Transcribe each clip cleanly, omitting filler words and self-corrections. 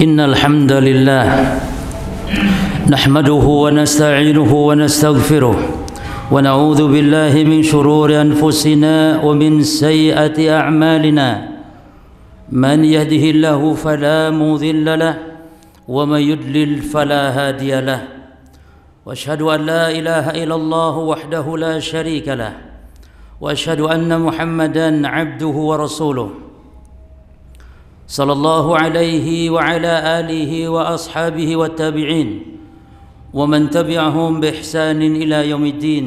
إن الحمد لله نحمده ونستعينه ونستغفره ونعوذ بالله من شرور أنفسنا ومن سيئات أعمالنا من يهده الله فلا مضل له ومن يضلل فلا هادي له وأشهد أن لا إله إلا الله وحده لا شريك له وأشهد أن محمدا عبده ورسوله صلى الله عليه وعلى آله وأصحابه والتابعين ومن تبعهم بإحسان إلى يوم الدين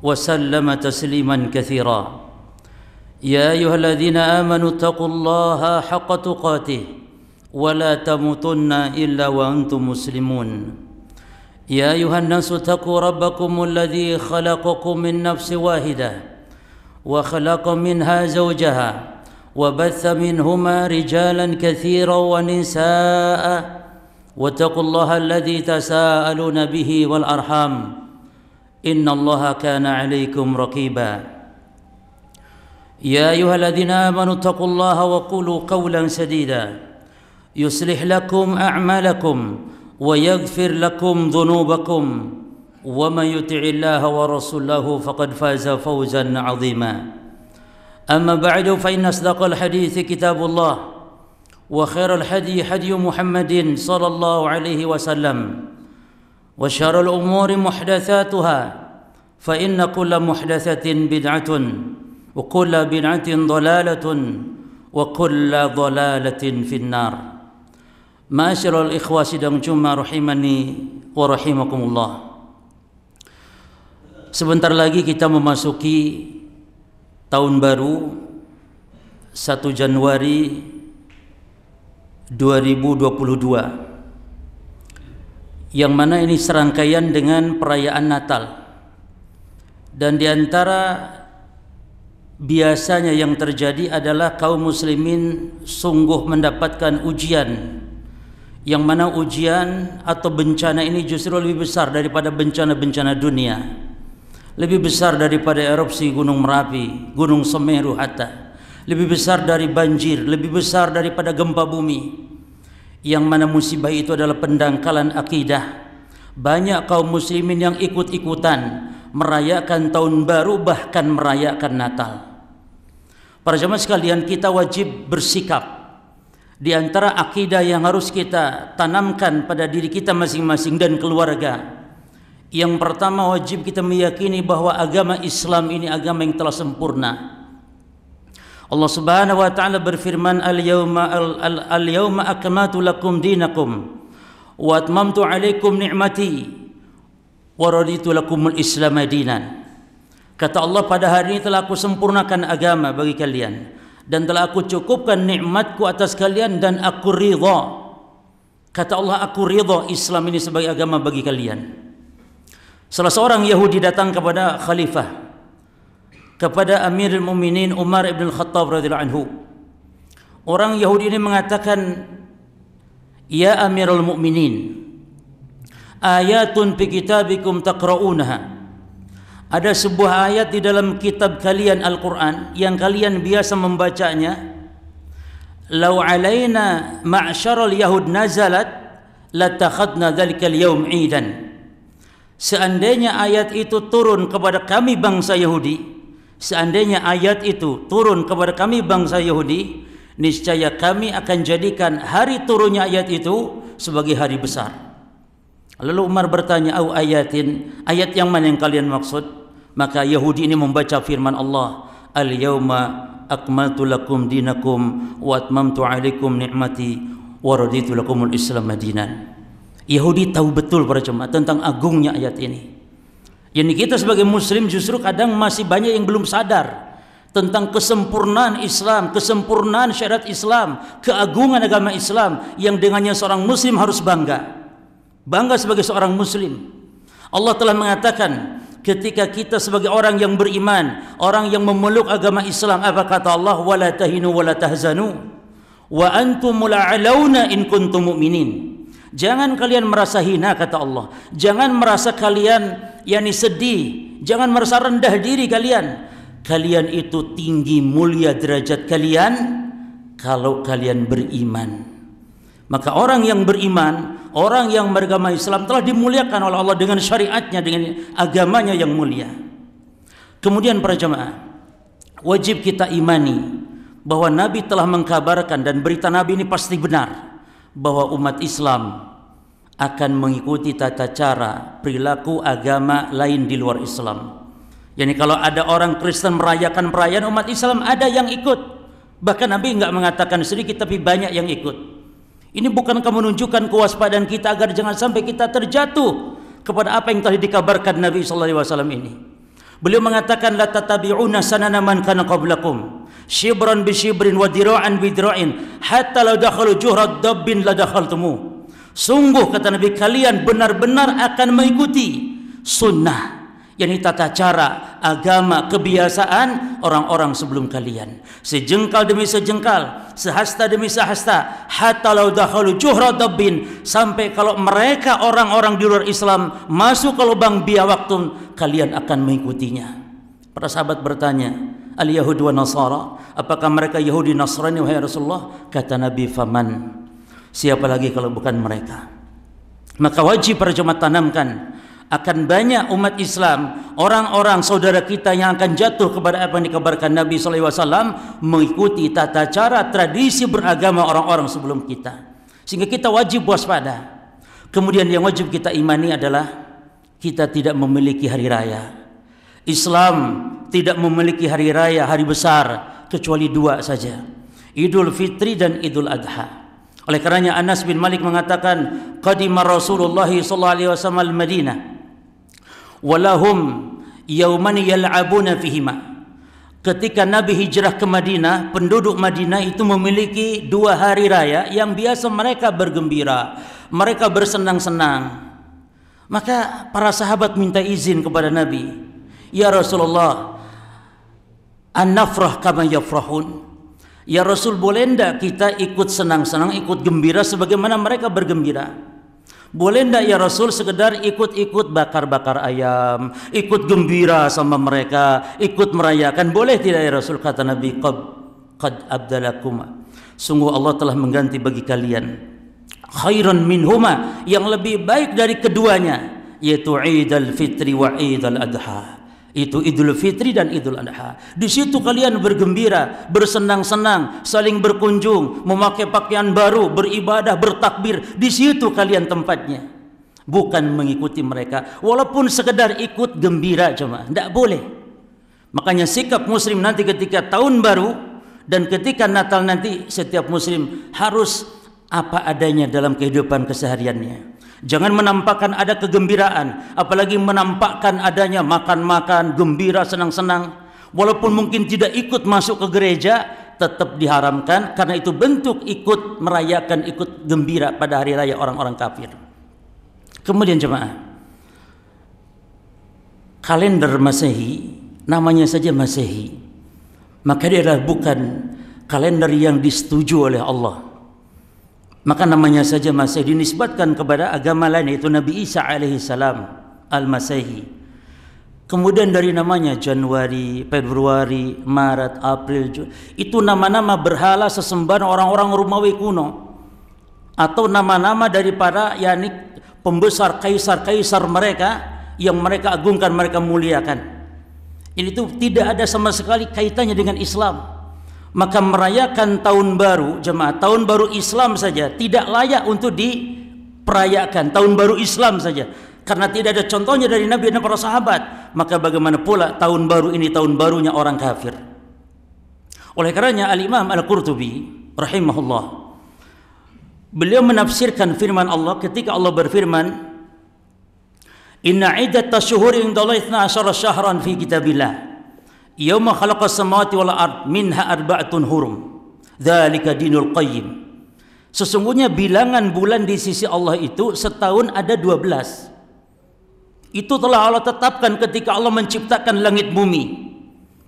وسلم تسليما كثيرا يا أيها الذين آمنوا اتقوا الله حق تقاته ولا تموتن إلا وأنتم مسلمون يا أيها الناس اتقوا ربكم الذي خلقكم من نفس واحدة وخلق منها زوجها وبث منهما رجالا كثيرا ونساء واتقوا الله الذي تساءلون به والأرحام إن الله كان عليكم رقيبا يا أيها الذين آمنوا اتقوا الله وقولوا قولا سديدا يصلح لكم أعمالكم ويغفر لكم ذنوبكم ومن يطع الله ورسوله فقد فاز فوزا عظيما أما بعد فإن أصدق الحديث كتاب الله وخير الهدي هدي محمد صلى الله عليه وسلم وشر الأمور محدثاتها فإن كل محدثة بدعة وكل بدعة ضلالة وكل ضلالة في النار Ma'asyiral ikhwah sidang Jummah rahimani wa rahimakumullah. Sebentar lagi kita memasuki tahun baru 1 Januari 2022, yang mana ini serangkaian dengan perayaan Natal. Dan diantara biasanya yang terjadi adalah kaum muslimin sungguh mendapatkan ujian, yang mana ujian atau bencana ini justru lebih besar daripada bencana-bencana dunia, lebih besar daripada erupsi Gunung Merapi, Gunung Semeru hatta, lebih besar dari banjir, lebih besar daripada gempa bumi, yang mana musibah itu adalah pendangkalan akidah. Banyak kaum muslimin yang ikut-ikutan merayakan tahun baru, bahkan merayakan Natal. Para jemaah sekalian, kita wajib bersikap. Di antara akidah yang harus kita tanamkan pada diri kita masing-masing dan keluarga, yang pertama wajib kita meyakini bahwa agama Islam ini agama yang telah sempurna. Allah Subhanahu wa taala berfirman, al-yawma akmaltu lakum dinakum wa atmamtu 'alaikum ni'mati wa raditu lakumul Islam dinan. Kata Allah, pada hari ini telah aku sempurnakan agama bagi kalian dan telah aku cukupkan nikmatku atas kalian dan aku ridha. Kata Allah, aku ridha Islam ini sebagai agama bagi kalian. Salah seorang Yahudi datang kepada khalifah, kepada Amirul Mukminin Umar ibn Khattab radhiyallahu anhu. Orang Yahudi ini mengatakan, ya Amirul Mukminin, ayatun fi kitabikum taqra'unaha. Ada sebuah ayat di dalam kitab kalian Al-Quran yang kalian biasa membacanya. Lau alaina ma'syaral yahud nazalat latakhadna dhalikal yawm idan. Seandainya ayat itu turun kepada kami bangsa Yahudi, seandainya ayat itu turun kepada kami bangsa Yahudi, niscaya kami akan jadikan hari turunnya ayat itu sebagai hari besar. Lalu Umar bertanya, au ayatin, ayat yang mana yang kalian maksud? Maka Yahudi ini membaca firman Allah, al-yawma akmaltu lakum dinakum wa atmamtu 'alaikum ni'mati wa raditu lakumul Islam dinan. Yahudi tahu betul para jemaah tentang agungnya ayat ini. Yani kita sebagai muslim justru kadang masih banyak yang belum sadar tentang kesempurnaan Islam, kesempurnaan syariat Islam, keagungan agama Islam yang dengannya seorang muslim harus bangga. Bangga sebagai seorang muslim. Allah telah mengatakan, ketika kita sebagai orang yang beriman, orang yang memeluk agama Islam, apa kata Allah? Wala tahinu wala tahzanu wa antumul a'launa in kuntum mu'minin. Jangan kalian merasa hina, kata Allah. Jangan merasa kalian sedih, jangan merasa rendah diri kalian. Kalian itu tinggi mulia derajat kalian kalau kalian beriman. Maka orang yang beriman, orang yang beragama Islam telah dimuliakan oleh Allah dengan syariatnya, dengan agamanya yang mulia. Kemudian para jemaah, wajib kita imani bahwa Nabi telah mengkabarkan, dan berita Nabi ini pasti benar, bahwa umat Islam akan mengikuti tata cara perilaku agama lain di luar Islam. Yani kalau ada orang Kristen merayakan perayaan, umat Islam ada yang ikut. Bahkan Nabi enggak mengatakan sedikit tapi banyak yang ikut. Ini bukankah menunjukkan kewaspadaan kita agar jangan sampai kita terjatuh kepada apa yang telah dikabarkan Nabi sallallahu alaihi wasallam ini. Beliau mengatakan la tatabi'una sanana man kana qablakum shibran bi shibrin wa dira'an bi dira'in hatta law dakhalu juhrad dabbin la dakhaltumu. Sungguh kata Nabi, kalian benar-benar akan mengikuti sunnah, yakni tata cara, agama, kebiasaan orang-orang sebelum kalian. Sejengkal demi sejengkal, sehasta demi sehasta, hatta law dakhalu juhra dabbin, sampai kalau mereka orang-orang di luar Islam masuk ke lubang biawaktun, kalian akan mengikutinya. Para sahabat bertanya, al Yahud wa Nasara, apakah mereka Yahudi Nasrani wahai Rasulullah? Kata Nabi, faman, siapa lagi kalau bukan mereka? Maka wajib para jemaah tanamkan, akan banyak umat Islam, orang-orang saudara kita yang akan jatuh kepada apa yang dikabarkan Nabi SAW, mengikuti tata cara tradisi beragama orang-orang sebelum kita, sehingga kita wajib waspada. Kemudian yang wajib kita imani adalah kita tidak memiliki hari raya. Islam tidak memiliki hari raya, hari besar, kecuali dua saja, Idul Fitri dan Idul Adha. Oleh karenanya Anas bin Malik mengatakan, qadima Rasulullah sallallahu alaihi wasallam al-Madinah walahum yaumani yal'abuna fihima. Ketika Nabi hijrah ke Madinah, penduduk Madinah itu memiliki dua hari raya yang biasa mereka bergembira, mereka bersenang-senang. Maka para sahabat minta izin kepada Nabi, ya Rasulullah, an-nafrah kama yafrahun. Ya Rasul, boleh enggak kita ikut senang-senang, ikut gembira sebagaimana mereka bergembira? Boleh enggak ya Rasul sekedar ikut-ikut bakar-bakar ayam, ikut gembira sama mereka, ikut merayakan? Boleh tidak ya Rasul? Kata Nabi, qad abdalakum, sungguh Allah telah mengganti bagi kalian khairan minhuma, yang lebih baik dari keduanya, yaitu Idul Fitri wa Idul Adha. Itu Idul Fitri dan Idul Adha. Di situ kalian bergembira, bersenang-senang, saling berkunjung, memakai pakaian baru, beribadah, bertakbir. Di situ kalian tempatnya, bukan mengikuti mereka. Walaupun sekedar ikut gembira cuma, tidak boleh. Makanya sikap Muslim nanti ketika tahun baru dan ketika Natal nanti, setiap Muslim harus apa adanya dalam kehidupan kesehariannya. Jangan menampakkan ada kegembiraan, apalagi menampakkan adanya makan-makan, gembira, senang-senang. Walaupun mungkin tidak ikut masuk ke gereja, tetap diharamkan, karena itu bentuk ikut merayakan, ikut gembira pada hari raya orang-orang kafir. Kemudian jemaah, kalender Masehi, namanya saja Masehi, maka dia adalah bukan kalender yang disetujui oleh Allah. Maka namanya saja Masehi, dinisbatkan kepada agama lain, yaitu Nabi Isa alaihissalam, Al-Masehi. Kemudian dari namanya Januari, Februari, Maret, April, Juni, itu nama-nama berhala sesembahan orang-orang Romawi kuno, atau nama-nama daripada yakni pembesar kaisar-kaisar mereka yang mereka agungkan, mereka muliakan. Ini tuh tidak ada sama sekali kaitannya dengan Islam. Maka merayakan tahun baru jemaah, tahun baru Islam saja tidak layak untuk diperayakan, tahun baru Islam saja, karena tidak ada contohnya dari Nabi dan para sahabat. Maka bagaimana pula tahun baru ini, tahun barunya orang kafir? Oleh karenanya Al-Imam Al-Qurtubi rahimahullah, beliau menafsirkan firman Allah ketika Allah berfirman, inna iddat asyhuri indallahi 12 syahran fi kitabillah yauma khalaqas samawati wal ard minha arba'atun hurum dzalika dinul qayyim. Sesungguhnya bilangan bulan di sisi Allah itu setahun ada 12. Itu telah Allah tetapkan ketika Allah menciptakan langit bumi.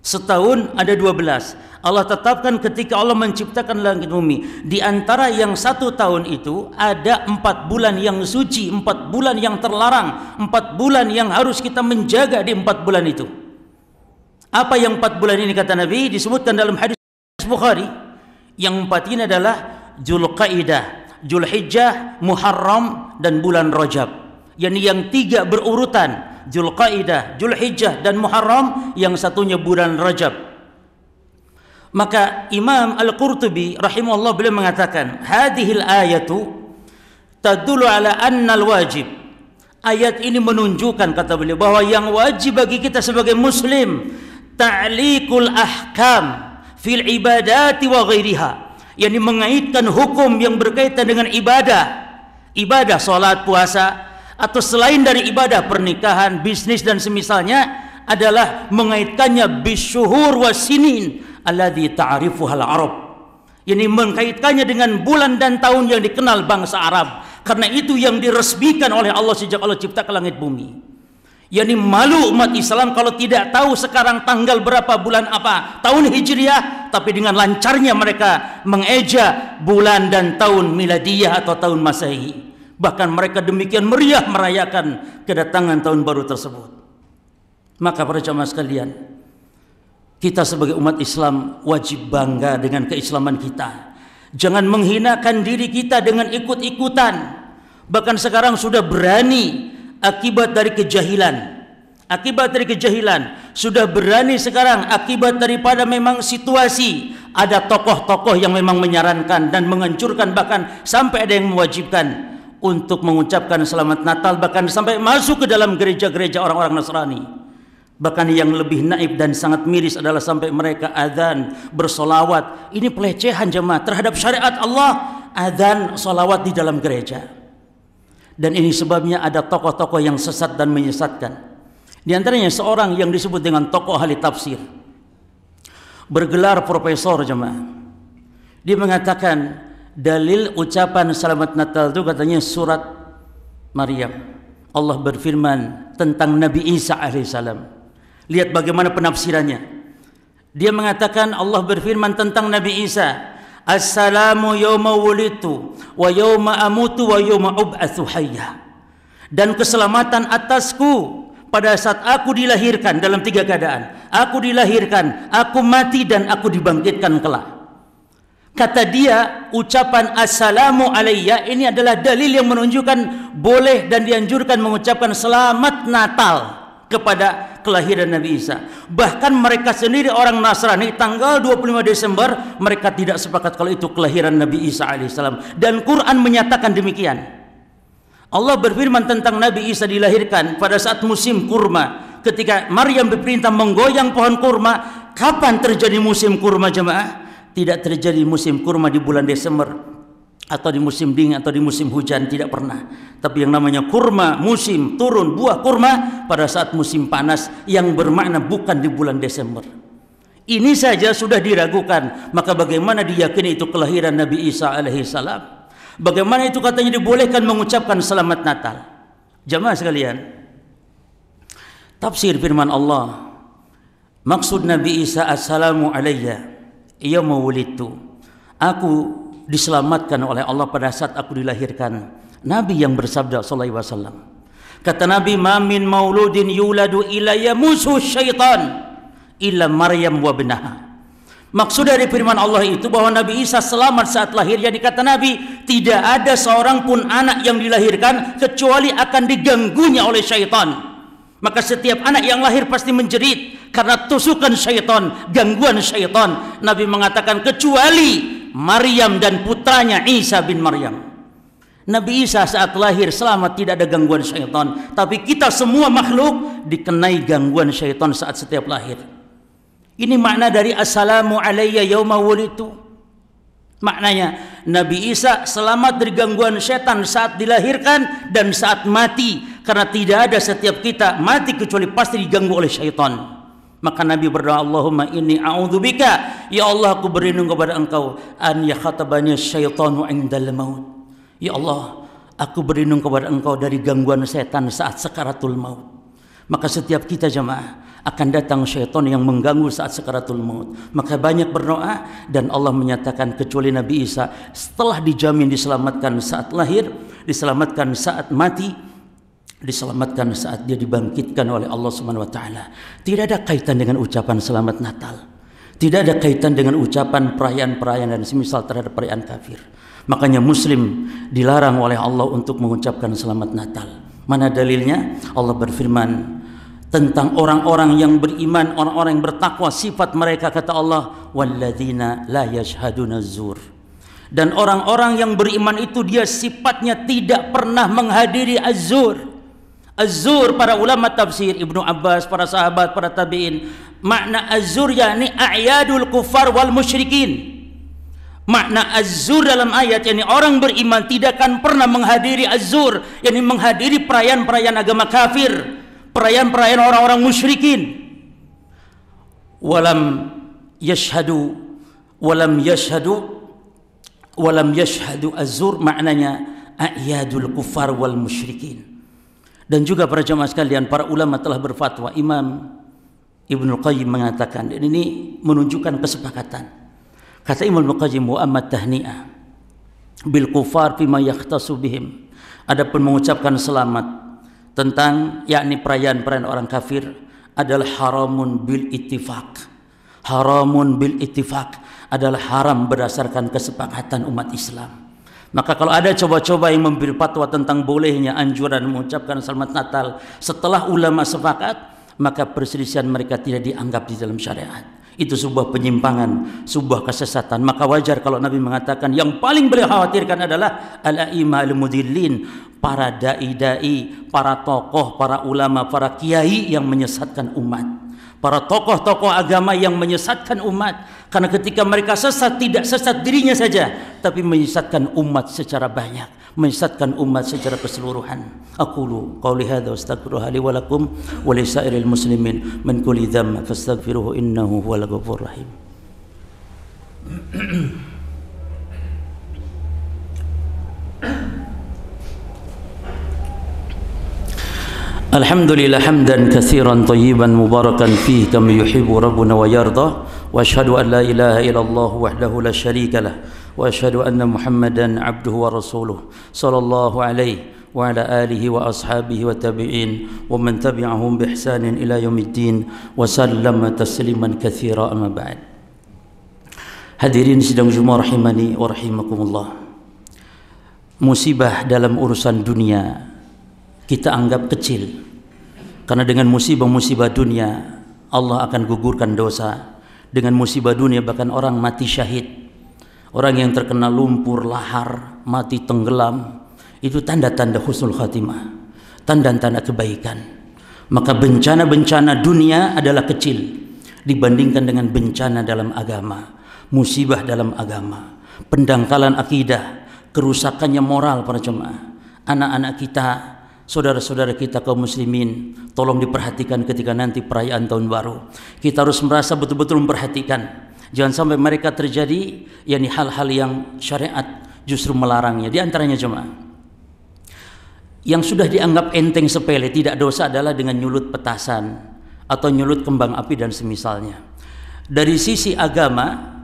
Setahun ada 12. Allah tetapkan ketika Allah menciptakan langit bumi. Di antara yang satu tahun itu ada 4 bulan yang suci, 4 bulan yang terlarang, 4 bulan yang harus kita menjaga di 4 bulan itu. Apa yang 4 bulan ini kata Nabi? Disebutkan dalam hadis Bukhari, Yang 4 ini adalah Dzulqa'dah, Dzulhijjah, Muharram dan bulan Rajab. Yang 3 berurutan, Dzulqa'dah, Dzulhijjah dan Muharram, yang satunya bulan Rajab. Maka Imam Al-Qurtubi rahimahullah beliau mengatakan, hadhil ayatu tadullu ala annal wajib. Ayat ini menunjukkan, kata beliau, bahwa yang wajib bagi kita sebagai muslim ta'liqul ahkam fil ibadati wa ghairiha, yakni mengaitkan hukum yang berkaitan dengan ibadah salat, puasa, atau selain dari ibadah pernikahan, bisnis dan semisalnya, adalah mengaitkannya bisyuhur wasinin alladzi ta'rifuhal Arab, yakni mengkaitkannya dengan bulan dan tahun yang dikenal bangsa Arab, karena itu yang diresmikan oleh Allah sejak Allah ciptakan langit bumi. Yani malu umat Islam kalau tidak tahu sekarang tanggal berapa, bulan apa, tahun Hijriah, tapi dengan lancarnya mereka mengeja bulan dan tahun miladiyah atau tahun Masehi. Bahkan mereka demikian meriah merayakan kedatangan tahun baru tersebut. Maka para jamaah sekalian, kita sebagai umat Islam wajib bangga dengan keislaman kita. Jangan menghinakan diri kita dengan ikut-ikutan. Bahkan sekarang sudah berani akibat dari kejahilan. Sudah berani sekarang akibat daripada memang situasi. Ada tokoh-tokoh yang memang menyarankan dan menganjurkan, bahkan sampai ada yang mewajibkan untuk mengucapkan selamat Natal, bahkan sampai masuk ke dalam gereja-gereja orang-orang Nasrani. Bahkan yang lebih naib dan sangat miris adalah sampai mereka adzan, bersolawat. Ini pelecehan jemaah terhadap syariat Allah, adzan, solawat di dalam gereja. Dan ini sebabnya ada tokoh-tokoh yang sesat dan menyesatkan. Di antaranya seorang yang disebut dengan tokoh ahli tafsir, bergelar profesor jemaah. Dia mengatakan dalil ucapan selamat Natal itu katanya surat Maryam. Allah berfirman tentang Nabi Isa alaihissalam. Lihat bagaimana penafsirannya. Dia mengatakan Allah berfirman tentang Nabi Isa, Assalamu yawma wulitu wa yawma amutu wa yawma ub'atsu hayya. Dan keselamatan atasku pada saat aku dilahirkan, dalam 3 keadaan. Aku dilahirkan, aku mati, dan aku dibangkitkan kelak. Kata dia, ucapan Assalamu alayya ini adalah dalil yang menunjukkan boleh dan dianjurkan mengucapkan selamat Natal kepada kelahiran Nabi Isa. Bahkan mereka sendiri orang Nasrani tanggal 25 Desember mereka tidak sepakat kalau itu kelahiran Nabi Isa alaihissalam. Dan Quran menyatakan demikian. Allah berfirman tentang Nabi Isa dilahirkan pada saat musim kurma. Ketika Maryam diperintah menggoyang pohon kurma. Kapan terjadi musim kurma jemaah? Tidak terjadi musim kurma di bulan Desember atau di musim dingin atau di musim hujan, tidak pernah. Tapi yang namanya kurma, musim turun buah kurma pada saat musim panas, yang bermakna bukan di bulan Desember. Ini saja sudah diragukan, maka bagaimana diyakini itu kelahiran Nabi Isa alaihissalam? Bagaimana itu katanya dibolehkan mengucapkan selamat Natal? Jamaah sekalian, tafsir firman Allah, maksud Nabi Isa assalamu alayya yawma wulidtu, aku diselamatkan oleh Allah pada saat aku dilahirkan. Nabi yang bersabda sallallahu alaihi wasallam, kata Nabi, ma min mauludin yuladu illa yamusu syaitan illa Maryam wa ibnaha. Maksud dari firman Allah itu bahwa Nabi Isa selamat saat lahir. Jadi kata Nabi, tidak ada seorang pun anak yang dilahirkan kecuali akan diganggunya oleh syaitan. Maka setiap anak yang lahir pasti menjerit karena tusukan syaitan, gangguan syaitan. Nabi mengatakan kecuali Maryam dan putranya Isa bin Maryam. Nabi Isa saat lahir selamat, tidak ada gangguan syaitan. Tapi kita semua makhluk dikenai gangguan syaitan saat setiap lahir. Ini makna dari assalamu alayya yawma wulidtu. Maknanya Nabi Isa selamat dari gangguan setan saat dilahirkan dan saat mati, karena tidak ada setiap kita mati kecuali pasti diganggu oleh syaitan. Maka Nabi berdoa, Allahumma inni a'udzubika, ya Allah aku berlindung kepada engkau, an yakhatabani syaitanu indal maut. Ya Allah, aku berlindung kepada engkau dari gangguan setan saat sakaratul maut. Maka setiap kita jemaah akan datang syaitan yang mengganggu saat sakaratul maut. Maka banyak berdoa, dan Allah menyatakan kecuali Nabi Isa setelah dijamin diselamatkan saat lahir, diselamatkan saat mati, diselamatkan saat dia dibangkitkan oleh Allah Subhanahu wa taala. Tidak ada kaitan dengan ucapan selamat Natal. Tidak ada kaitan dengan ucapan perayaan-perayaan dan semisal terhadap perayaan kafir. Makanya Muslim dilarang oleh Allah untuk mengucapkan selamat Natal. Mana dalilnya? Allah berfirman tentang orang-orang yang beriman, orang-orang yang bertakwa, sifat mereka kata Allah, walladzina la yashhaduna zur. Dan orang-orang yang beriman itu dia sifatnya tidak pernah menghadiri az-zur. Az-zur, para ulama tafsir, Ibnu Abbas, para sahabat, para tabi'in, makna az-zur yakni a'yadul kuffar wal musyrikin. Makna az-zur dalam ayat yakni orang beriman tidak akan pernah menghadiri az-zur, yakni menghadiri perayaan-perayaan agama kafir, perayaan-perayaan orang-orang musyrikin. Walam yashhadu az-zur maknanya a'yadul kuffar wal musyrikin. Dan juga para jamaah sekalian, para ulama telah berfatwa. Imam Ibnu Qayyim mengatakan, dan ini menunjukkan kesepakatan. Kata Imam Ibnu Qayyim, wa amma tahni'ah bil kufar fima yakhtasu bihim. Adapun mengucapkan selamat tentang yakni perayaan-perayaan orang kafir adalah haramun bil ittifaq. Haramun bil ittifaq adalah haram berdasarkan kesepakatan umat Islam. Maka kalau ada coba-coba yang memberi fatwa tentang bolehnya anjuran mengucapkan selamat Natal setelah ulama sepakat, maka perselisihan mereka tidak dianggap di dalam syariat. Itu sebuah penyimpangan, sebuah kesesatan. Maka wajar kalau Nabi mengatakan yang paling beliau khawatirkan adalah al-a'imah al-mudillin, para dai-dai, para tokoh, para ulama, para kiai yang menyesatkan umat. Para tokoh-tokoh agama yang menyesatkan umat, karena ketika mereka sesat tidak sesat dirinya saja, tapi menyesatkan umat secara banyak, menyesatkan umat secara keseluruhan. Aqulu qauli hadza wa astaghfiruha li wa lakum wa li sairil muslimin min kulli dhanbin fastaghfiruhu innahu huwal ghafurur rahim. Alhamdulillah hamdan katsiran thayyiban mubarakan fihi kama yuhibbu rabbuna wa yarda wa asyhadu an la ilaha illallah wahdahu la syarika lah wa asyhadu anna Muhammadan abduhu wa rasuluh sallallahu alaihi wa ala alihi wa ashabihi wa tabi'in wa man tabi'ahum bi ihsanin ila yaumiddin wa sallama tasliman katsira amma ba'd. Hadirin sidang Jumat rahimani wa rahimakumullah. Musibah dalam urusan dunia kita anggap kecil, karena dengan musibah-musibah dunia Allah akan gugurkan dosa. Dengan musibah dunia bahkan orang mati syahid, orang yang terkena lumpur, lahar, mati tenggelam, itu tanda-tanda husnul khatimah, tanda-tanda kebaikan. Maka bencana-bencana dunia adalah kecil dibandingkan dengan bencana dalam agama, musibah dalam agama, pendangkalan akidah, kerusakannya moral para jemaah. Anak-anak kita, saudara-saudara kita kaum muslimin, tolong diperhatikan ketika nanti perayaan tahun baru. Kita harus merasa betul-betul memperhatikan. Jangan sampai mereka terjadi yakni hal-hal yang syariat justru melarangnya. Di antaranya jemaah, yang sudah dianggap enteng sepele, tidak dosa adalah dengan nyulut petasan atau nyulut kembang api dan semisalnya. Dari sisi agama,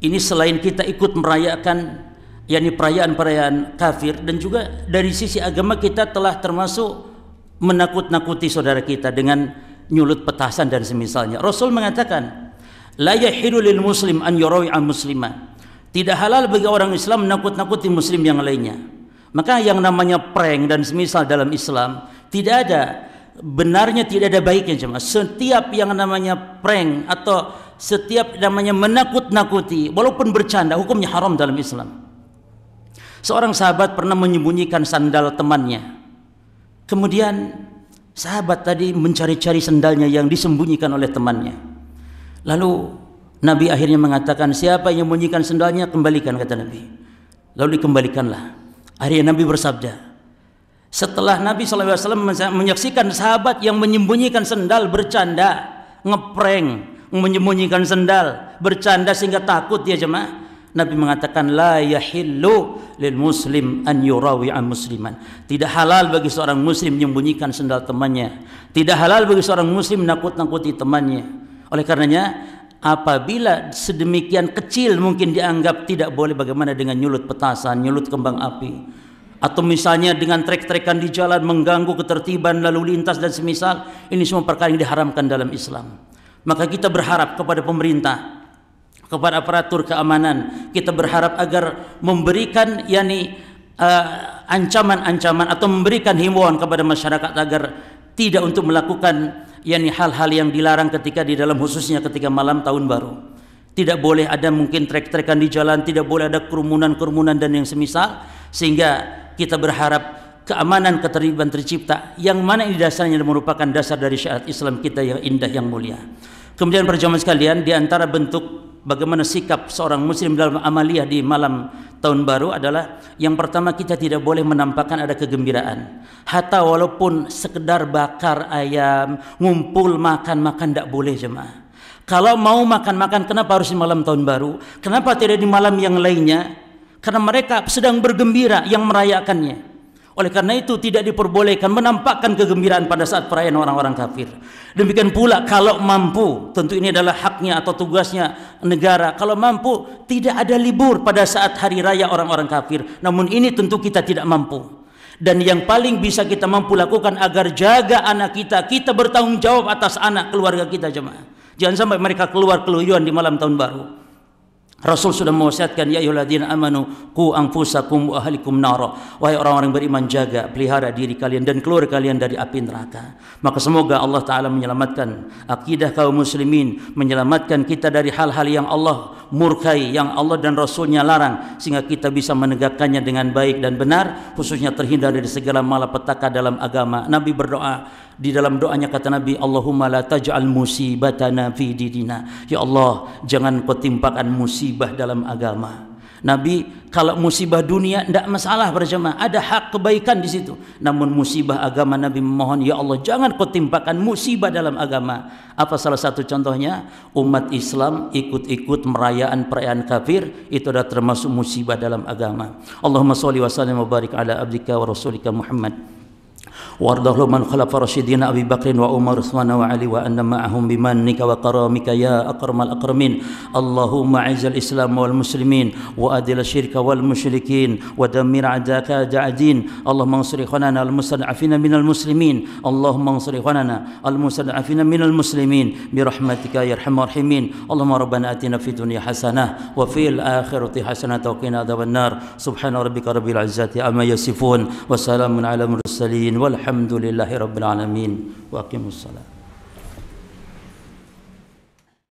ini selain kita ikut merayakan yakni perayaan-perayaan kafir, dan juga dari sisi agama kita telah termasuk menakut-nakuti saudara kita dengan nyulut petasan dan semisalnya. Rasul mengatakan, la yahilu lil muslim an yurawi'a muslima. Tidak halal bagi orang Islam menakut-nakuti muslim yang lainnya. Maka yang namanya prank dan semisal dalam Islam tidak ada benarnya, tidak ada baiknya jemaah. Setiap yang namanya prank atau setiap namanya menakut-nakuti walaupun bercanda, hukumnya haram dalam Islam. Seorang sahabat pernah menyembunyikan sandal temannya. Kemudian sahabat tadi mencari-cari sandalnya yang disembunyikan oleh temannya. Lalu Nabi akhirnya mengatakan, siapa yang menyembunyikan sandalnya, kembalikan, kata Nabi. Lalu dikembalikanlah. Akhirnya Nabi bersabda, setelah Nabi SAW menyaksikan sahabat yang menyembunyikan sandal, bercanda, ngeprank, menyembunyikan sandal, bercanda sehingga takut dia jemaah, Nabi mengatakan, la yahillu lil muslim an yurawi'a musliman. Tidak halal bagi seorang muslim menyembunyikan sandal temannya. Tidak halal bagi seorang muslim nakut-nakuti temannya. Oleh karenanya, apabila sedemikian kecil mungkin dianggap tidak boleh, bagaimana dengan nyulut petasan, nyulut kembang api, atau misalnya dengan trek-trekan di jalan mengganggu ketertiban lalu lintas dan semisal, ini semua perkara yang diharamkan dalam Islam. Maka kita berharap kepada pemerintah kepada aparatur keamanan. Kita berharap agar memberikan ancaman-ancaman atau memberikan himbauan kepada masyarakat agar tidak untuk melakukan hal-hal yang dilarang ketika di dalam, khususnya ketika malam tahun baru. Tidak boleh ada mungkin trek-trekan di jalan, tidak boleh ada kerumunan-kerumunan dan yang semisal, sehingga kita berharap keamanan ketertiban tercipta yang mana ini dasarnya merupakan dasar dari syariat Islam kita yang indah, yang mulia. Kemudian para jamaah sekalian, di antara bentuk bagaimana sikap seorang muslim dalam amaliyah di malam tahun baru adalah yang pertama, kita tidak boleh menampakkan ada kegembiraan. Hatta walaupun sekedar bakar ayam, ngumpul makan-makan, tidak boleh jemaah. Kalau mau makan-makan, kenapa harus di malam tahun baru? Kenapa tidak di malam yang lainnya? Karena mereka sedang bergembira yang merayakannya. Oleh karena itu tidak diperbolehkan menampakkan kegembiraan pada saat perayaan orang-orang kafir. Demikian pula kalau mampu, tentu ini adalah haknya atau tugasnya negara. Kalau mampu, tidak ada libur pada saat hari raya orang-orang kafir. Namun ini tentu kita tidak mampu. Dan yang paling bisa kita mampu lakukan agar jaga anak kita, kita bertanggung jawab atas anak keluarga kita jemaah. Jangan sampai mereka keluar keluyuan di malam tahun baru. Rasul sudah mewasiatkan, ya ayyuhalladzina amanu qu anfusakum wa ahlikum nara. Wahai orang-orang beriman, jaga, pelihara diri kalian dan keluarga kalian dari api neraka. Maka semoga Allah Ta'ala menyelamatkan akidah kaum muslimin, menyelamatkan kita dari hal-hal yang Allah murkai, yang Allah dan Rasulnya larang, sehingga kita bisa menegakkannya dengan baik dan benar, khususnya terhindar dari segala malapetaka dalam agama. Nabi berdoa, di dalam doanya kata Nabi, Allahumma la taj'al musibatana fi dinina. Ya Allah, jangan kau timpakan musibah dalam agama. Nabi, kalau musibah dunia tidak masalah berjamaah, ada hak kebaikan di situ. Namun musibah agama, Nabi memohon, ya Allah, jangan kau timpakan musibah dalam agama. Apa salah satu contohnya? Umat Islam ikut-ikut perayaan kafir, itu adalah termasuk musibah dalam agama. Allahumma sholli wa sallim wa barik ala abdika wa rasulika Muhammad. وارض من خلف رشيدين أبي بكر وعمر عثمان وعلي وأن معهم بمنك وكرامك يا أكرم الأكرمين. اللهم أعز الإسلام والمسلمين وأذل الشرك والمشركين ودمر أعداءك أعداء الدين. اللهم انصر إخواننا المستضعفين من المسلمين. اللهم انصر إخواننا المستضعفين من المسلمين برحمتك يا أرحم الراحمين. اللهم ربنا آتنا في الدنيا حسنة وفي الآخرة حسنة وقنا عذاب النار. سبحان ربك رب العزة عما يصفون وسلام على المرسلين والحمد لله رب العالمين. وأقيموا الصلاة.